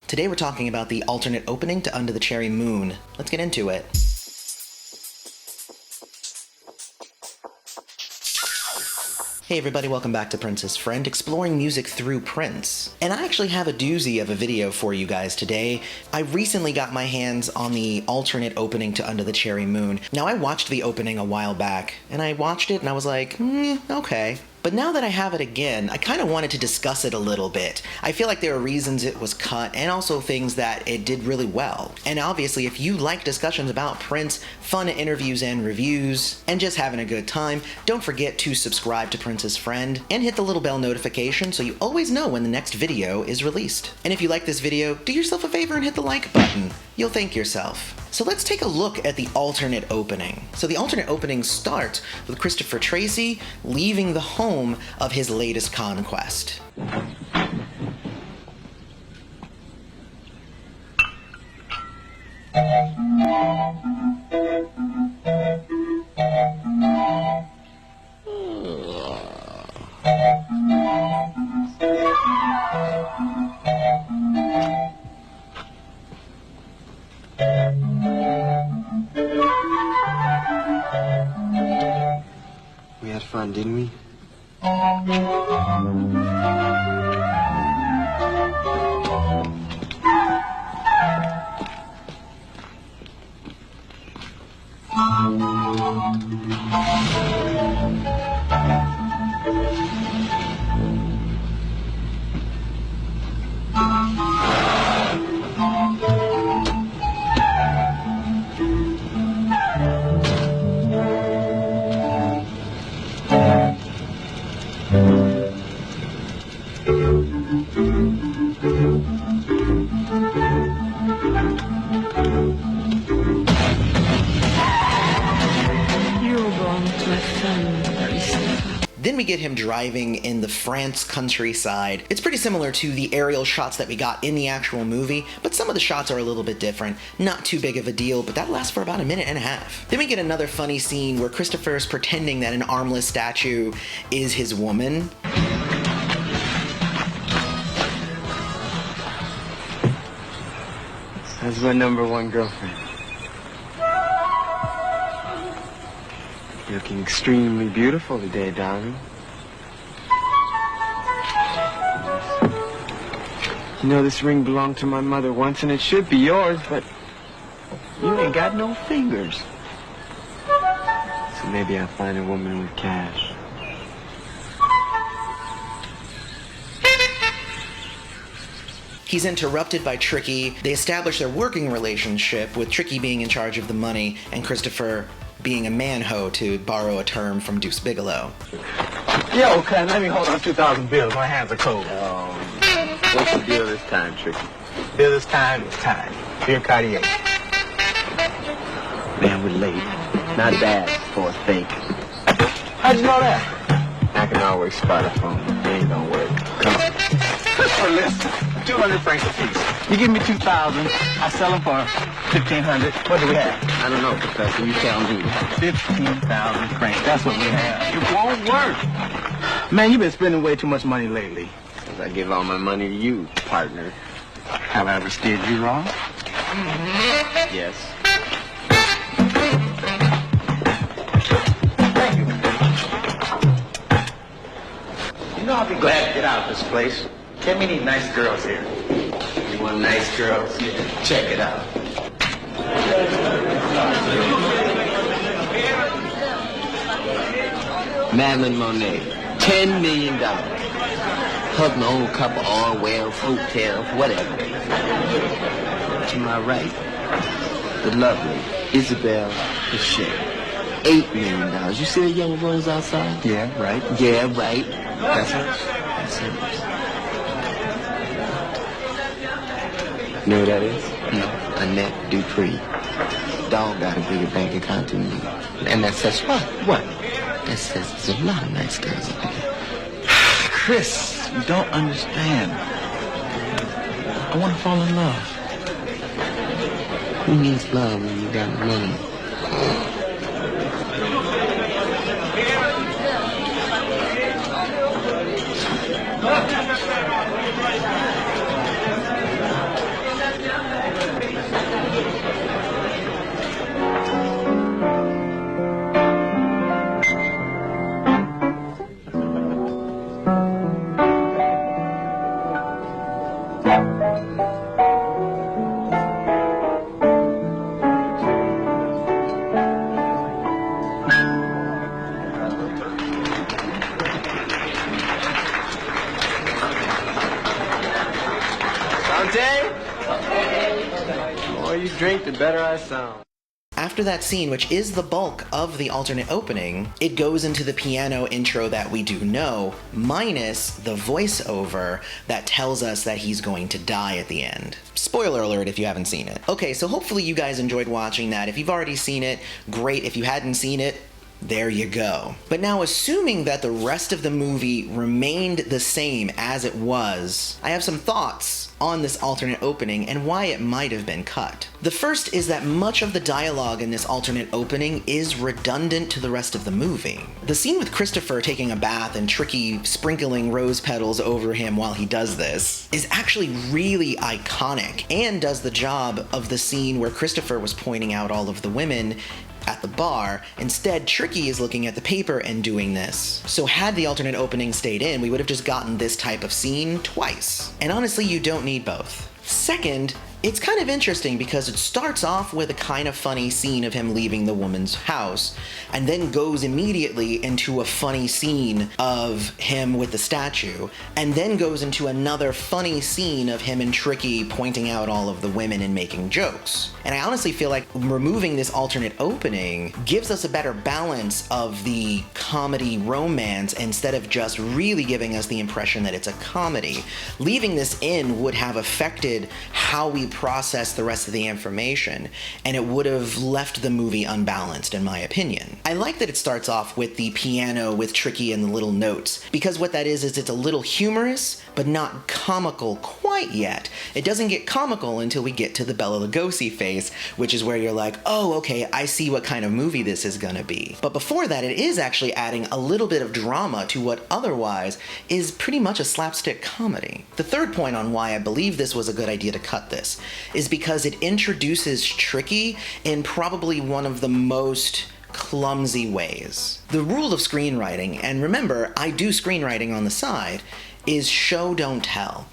Today we're talking about the alternate opening to Under the Cherry Moon. Let's get into it. Hey everybody, welcome back to Prince's Friend, exploring music through Prince. And I actually have a doozy of a video for you guys today. I recently got my hands on the alternate opening to Under the Cherry Moon. Now I watched the opening a while back, and I watched it and I was like, okay. But now that I have it again, I kind of wanted to discuss it a little bit. I feel like there are reasons it was cut and also things that it did really well. And obviously, if you like discussions about Prince, fun interviews and reviews, and just having a good time, don't forget to subscribe to Prince's Friend and hit the little bell notification so you always know when the next video is released. And if you like this video, do yourself a favor and hit the like button. You'll thank yourself. So let's take a look at the alternate opening. So the alternate opening starts with Christopher Tracy leaving the home of his latest conquest. We had fun, didn't we? Then we get him driving in the France countryside. It's pretty similar to the aerial shots that we got in the actual movie, but some of the shots are a little bit different. Not too big of a deal, but that lasts for about a minute and a half. Then we get another funny scene where Christopher's pretending that an armless statue is his woman. That's my #1 girlfriend. You're looking extremely beautiful today, darling. You know, this ring belonged to my mother once, and it should be yours, but you ain't got no fingers. So maybe I'll find a woman with cash. He's interrupted by Tricky. They establish their working relationship, with Tricky being in charge of the money and Christopher being a man-ho, to borrow a term from Deuce Bigalow. Yo, cuz, let me hold on 2,000 bills. My hands are cold. What's the deal this time, Tricky? Bill this time is time. Beer Cartier. Man, we're late. Not bad for a fake. How'd you know that? I can always spot a phone. It ain't gonna work. Come on. Christopher, listen. 200 francs a piece. You give me 2,000. I sell them for 1,500. What do we have? I don't know, Professor. You tell me. 15,000 francs. That's what we have. It won't work. Man, you've been spending way too much money lately. Because I give all my money to you, partner. Have I ever steered you wrong? Yes. Thank you. You know, I'll be glad to get out of this place. Can't we need nice girls here? You want nice girls? Yeah. Check it out. Madeline Monet, $10 million. Hug my old couple, all well, hotel, whatever. To my right, the lovely Isabel Pichet, $8 million. You see the young ones outside? Yeah, right. Yeah, right. That's hers. That's hers. You know who that is? No. Annette Dupree. Dog got a bigger bank account than me. And that says what? What? That says there's a lot of nice girls up here. Chris, you don't understand. I want to fall in love. Who needs love when you got money? Okay? The more you drink, the better I sound. After that scene, which is the bulk of the alternate opening, it goes into the piano intro that we do know, minus the voiceover that tells us that he's going to die at the end. Spoiler alert if you haven't seen it. Okay, so hopefully you guys enjoyed watching that. If you've already seen it, great. If you hadn't seen it, there you go. But now, assuming that the rest of the movie remained the same as it was, I have some thoughts on this alternate opening and why it might have been cut. The first is that much of the dialogue in this alternate opening is redundant to the rest of the movie. The scene with Christopher taking a bath and Tricky sprinkling rose petals over him while he does this is actually really iconic and does the job of the scene where Christopher was pointing out all of the women at the bar. Instead, Tricky is looking at the paper and doing this. So had the alternate opening stayed in, we would have just gotten this type of scene twice. And honestly, you don't need both. Second, it's kind of interesting because it starts off with a kind of funny scene of him leaving the woman's house, and then goes immediately into a funny scene of him with the statue, and then goes into another funny scene of him and Tricky pointing out all of the women and making jokes. And I honestly feel like removing this alternate opening gives us a better balance of the comedy romance instead of just really giving us the impression that it's a comedy. Leaving this in would have affected how we process the rest of the information, and it would have left the movie unbalanced, in my opinion. I like that it starts off with the piano with Tricky and the little notes, because what that is it's a little humorous, but not comical quite yet. It doesn't get comical until we get to the Bela Lugosi phase, which is where you're like, oh, okay, I see what kind of movie this is gonna be. But before that, it is actually adding a little bit of drama to what otherwise is pretty much a slapstick comedy. The third point on why I believe this was a good idea to cut this is because it introduces Tricky in probably one of the most clumsy ways. The rule of screenwriting, and remember, I do screenwriting on the side, is show don't tell.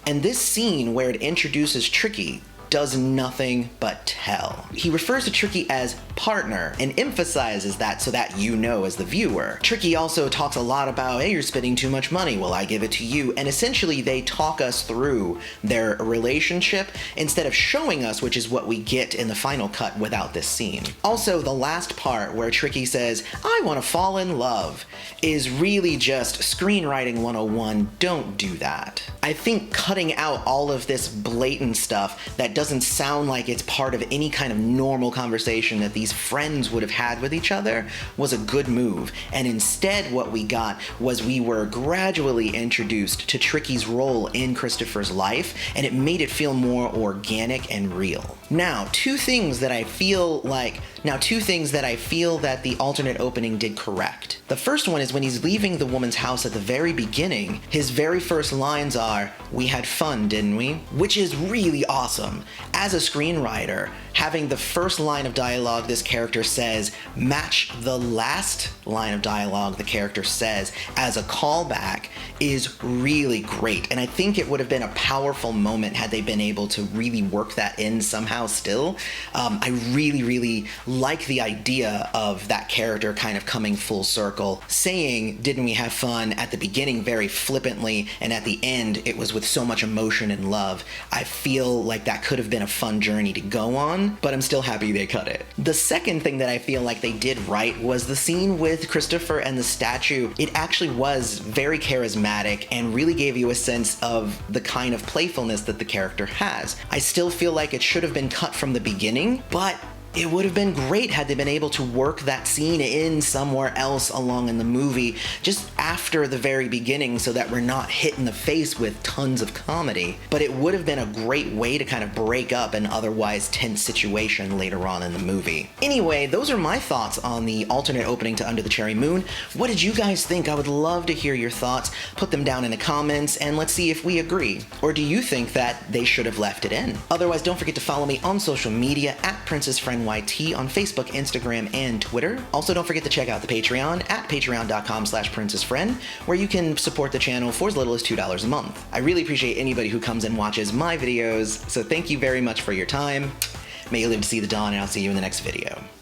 And this scene where it introduces Tricky does nothing but tell. He refers to Tricky as partner and emphasizes that so that you know as the viewer. Tricky also talks a lot about, hey, you're spending too much money, well, I give it to you, and essentially they talk us through their relationship instead of showing us, which is what we get in the final cut without this scene. Also, the last part where Tricky says, I want to fall in love, is really just screenwriting 101, don't do that. I think cutting out all of this blatant stuff that doesn't sound like it's part of any kind of normal conversation that these friends would have had with each other was a good move. And instead what we got was we were gradually introduced to Tricky's role in Christopher's life, and it made it feel more organic and real. Now, two things that I feel that the alternate opening did correct. The first one is when he's leaving the woman's house at the very beginning, his very first lines are, "We had fun, didn't we?" Which is really awesome. As a screenwriter, having the first line of dialogue this character says match the last line of dialogue the character says as a callback is really great. And I think it would have been a powerful moment had they been able to really work that in somehow still. I really like the idea of that character kind of coming full circle, saying, didn't we have fun, at the beginning very flippantly, and at the end it was with so much emotion and love. I feel like that could have been a fun journey to go on, but I'm still happy they cut it. The second thing that I feel like they did right was the scene with Christopher and the statue. It actually was very charismatic and really gave you a sense of the kind of playfulness that the character has. I still feel like it should have been cut from the beginning, but it would have been great had they been able to work that scene in somewhere else along in the movie, just after the very beginning, so that we're not hit in the face with tons of comedy. But it would have been a great way to kind of break up an otherwise tense situation later on in the movie. Anyway, those are my thoughts on the alternate opening to Under the Cherry Moon. What did you guys think? I would love to hear your thoughts. Put them down in the comments and let's see if we agree. Or do you think that they should have left it in? Otherwise, don't forget to follow me on social media at PrincessFriendYT on Facebook, Instagram, and Twitter. Also, don't forget to check out the Patreon at patreon.com/princessfriend, where you can support the channel for as little as $2 a month. I really appreciate anybody who comes and watches my videos, so thank you very much for your time. May you live to see the dawn, and I'll see you in the next video.